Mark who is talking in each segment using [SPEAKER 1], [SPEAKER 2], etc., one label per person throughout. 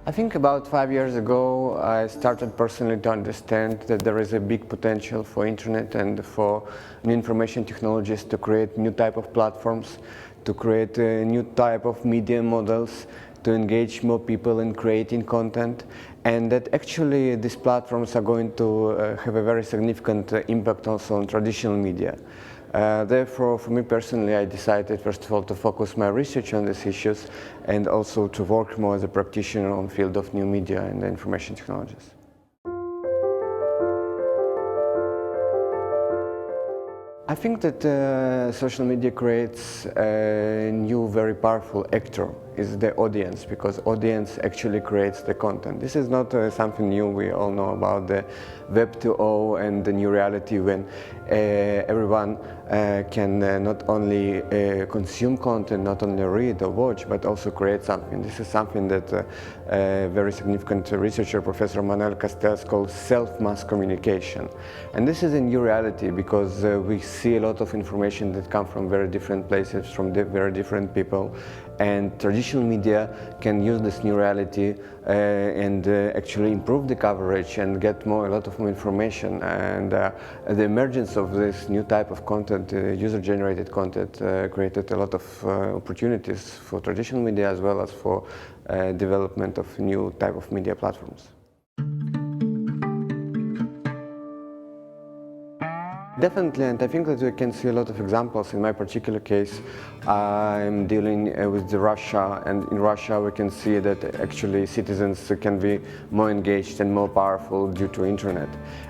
[SPEAKER 1] I think about 5 years ago I started personally to understand that there is a big potential for internet and for new information technologies to create new type of platforms, to create a new type of media models, to engage more people in creating content, and that actually these platforms are going to have a very significant impact also on traditional media. Therefore, for me personally, I decided first of all to focus my research on these issues and also to work more as a practitioner on the field of new media and information technologies. I think that social media creates a new, very powerful actor, is the audience, because audience actually creates the content. This is not something new. We all know about the Web 2.0 and the new reality when everyone can not only consume content, not only read or watch, but also create something. This is something that a very significant researcher, Professor Manuel Castells, calls self-mass communication. And this is a new reality because we see a lot of information that come from very different places, from very different people, and traditional media can use this new reality and actually improve the coverage and get a lot of more information. And the emergence of this new type of content, user-generated content, created a lot of opportunities for traditional media as well as for development of new type of media platforms. Definitely, and I think that we can see a lot of examples. In my particular case, I'm dealing with Russia, and in Russia we can see that actually citizens can be more engaged and more powerful due to internet.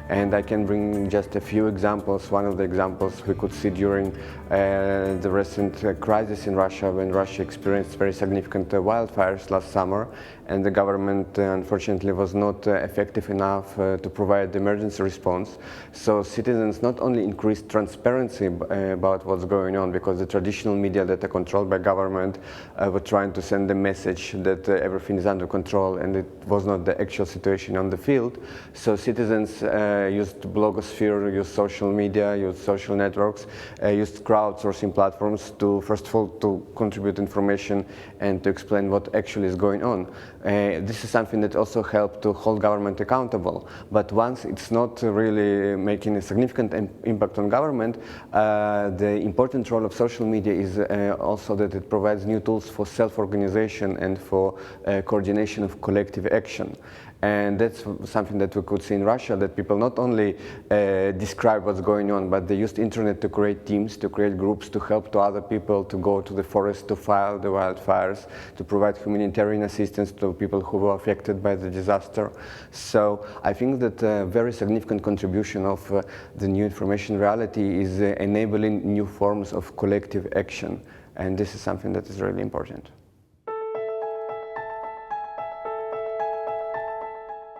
[SPEAKER 1] And I can bring just a few examples. One of the examples we could see during the recent crisis in Russia, when Russia experienced very significant wildfires last summer, and the government unfortunately was not effective enough to provide the emergency response. So citizens not only increased transparency about what's going on, because the traditional media that are controlled by government were trying to send a message that everything is under control, and it was not the actual situation on the field. So citizens used blogosphere, used social media, used social networks, used crowdsourcing platforms to, first of all, to contribute information and to explain what actually is going on. This is something that also helped to hold government accountable. But once it's not really making a significant impact on government, the important role of social media is also that it provides new tools for self-organization and for coordination of collective action. And that's something that we could see in Russia, that people not only describe what's going on, but they used internet to create teams, to create groups, to help to other people, to go to the forest, to fight the wildfires, to provide humanitarian assistance to people who were affected by the disaster. So I think that a very significant contribution of the new information reality is enabling new forms of collective action. And this is something that is really important.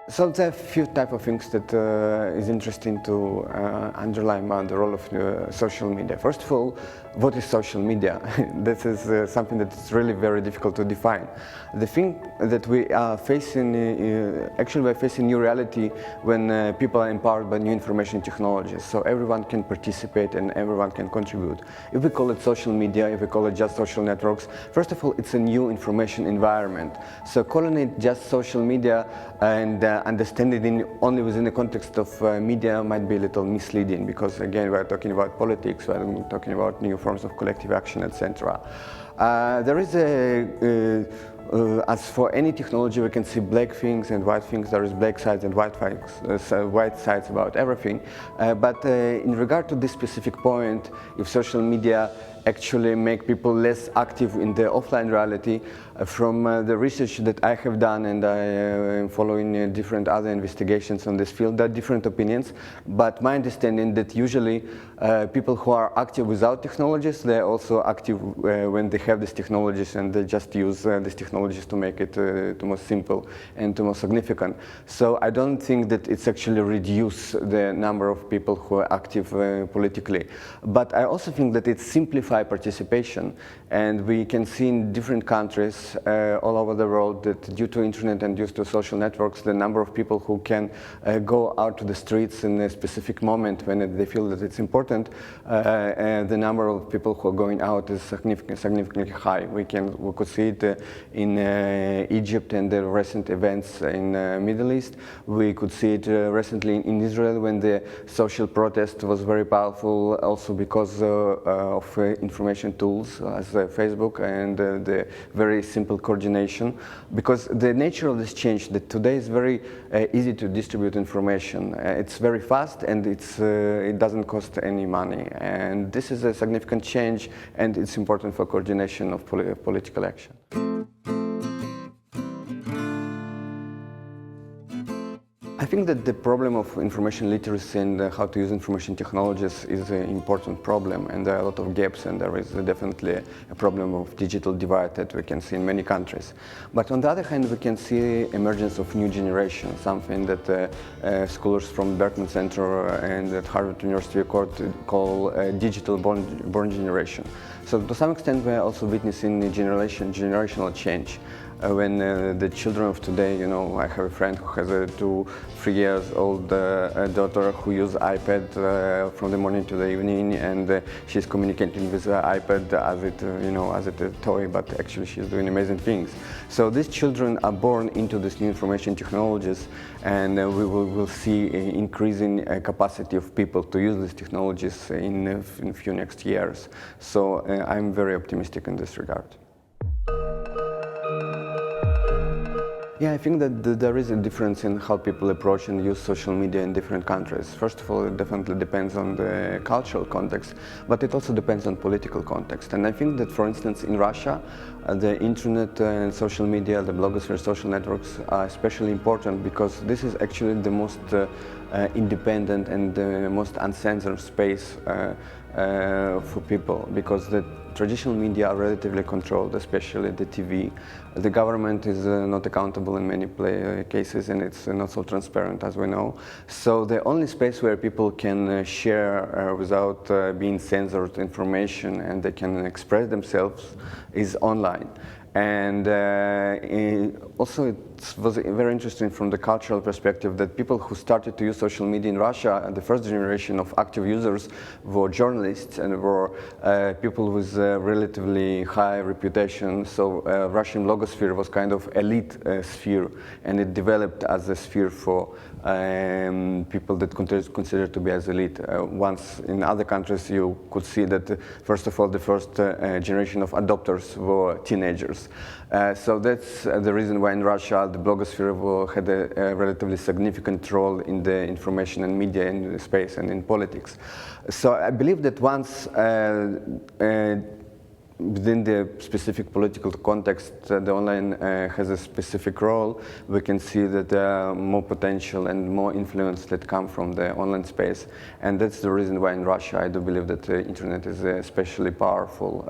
[SPEAKER 1] So there are a few types of things that is interesting to underline about the role of social media. First of all, what is social media? This is something that is really very difficult to define. The thing that we are facing, actually we're facing new reality when people are empowered by new information technologies. So everyone can participate and everyone can contribute. If we call it social media, if we call it just social networks, first of all, it's a new information environment. So calling it just social media and understanding it only within the context of media might be a little misleading, because again, we're talking about politics, we're talking about new forms of collective action, etc. There is as for any technology, we can see black things and white things. There is black sides and white things, white sides about everything. But in regard to this specific point, if social media actually make people less active in the offline reality, from the research that I have done, and I am following different other investigations on this field, there are different opinions. But my understanding that usually people who are active without technologies, they're also active when they have these technologies, and they just use these technologies to make it to more simple and to more significant. So I don't think that it's actually reduce the number of people who are active politically. But I also think that it simplifies participation, and we can see in different countries all over the world that due to internet and due to social networks, the number of people who can go out to the streets in a specific moment when they feel that it's important, the number of people who are going out is significantly high. We could see it in in Egypt and the recent events in Middle East. We could see it recently in Israel when the social protest was very powerful, also because of information tools as Facebook and the very simple coordination. Because the nature of this change, that today is very easy to distribute information. It's very fast and it doesn't cost any money. And this is a significant change, and it's important for coordination of political action. I think that the problem of information literacy and how to use information technologies is an important problem, and there are a lot of gaps, and there is definitely a problem of digital divide that we can see in many countries. But on the other hand, we can see emergence of new generation, something that scholars from Berkman Center and at Harvard University call digital born generation. So to some extent, we are also witnessing a generational change. When the children of today, you know, I have a friend who has a 2-3 years old daughter who uses iPad from the morning to the evening, and she's communicating with the iPad as it, as a toy, but actually she's doing amazing things. So these children are born into these new information technologies, and we will see an increasing capacity of people to use these technologies in a few next years. So I'm very optimistic in this regard. Yeah, I think that there is a difference in how people approach and use social media in different countries. First of all, it definitely depends on the cultural context, but it also depends on political context. And I think that, for instance, in Russia, the internet and social media, the blogosphere, social networks are especially important because this is actually the most independent and the most uncensored space for people, because the traditional media are relatively controlled, especially the TV. The government is not accountable in many cases, and it's not so transparent, as we know. So the only space where people can share without being censored information and they can express themselves is online. And also it was very interesting from the cultural perspective that people who started to use social media in Russia, the first generation of active users, were journalists and were people with relatively high reputation. So Russian blogosphere was kind of elite sphere, and it developed as a sphere for people that considered to be as elite. Once in other countries you could see that, first of all, the first generation of adopters were teenagers. So that's the reason why in Russia the blogosphere had a relatively significant role in the information and media in the space and in politics. So I believe that once within the specific political context, the online has a specific role, we can see that there are more potential and more influence that come from the online space. And that's the reason why in Russia I do believe that the internet is especially powerful,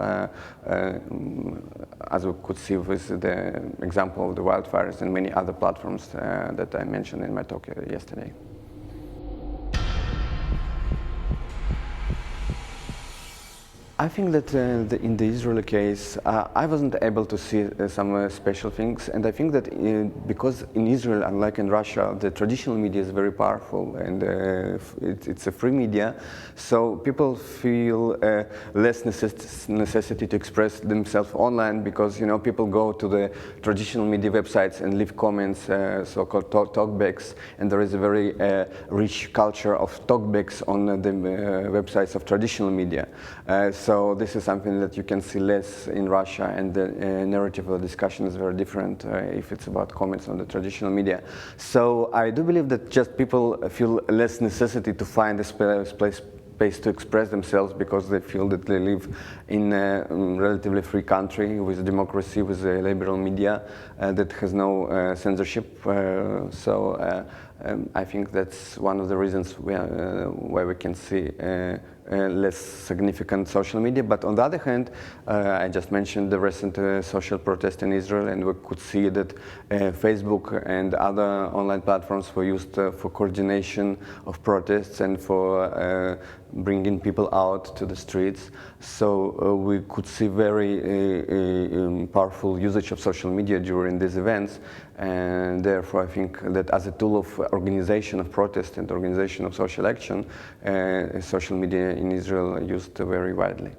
[SPEAKER 1] as we could see with the example of the wildfires and many other platforms that I mentioned in my talk yesterday. I think that in the Israeli case, I wasn't able to see some special things, and I think that because in Israel, unlike in Russia, the traditional media is very powerful, and it's a free media, so people feel less necessity to express themselves online, because people go to the traditional media websites and leave comments, so-called talkbacks, and there is a very rich culture of talkbacks on the websites of traditional media. So this is something that you can see less in Russia, and the narrative of the discussion is very different if it's about comments on the traditional media. So I do believe that just people feel less necessity to find a space to express themselves, because they feel that they live in a relatively free country with democracy, with a liberal media that has no censorship. I think that's one of the reasons why we can see less significant social media. But on the other hand, I just mentioned the recent social protest in Israel, and we could see that Facebook and other online platforms were used for coordination of protests and for bringing people out to the streets. So we could see very powerful usage of social media during these events, and therefore I think that as a tool of organization of protest and organization of social action, social media in Israel are used very widely.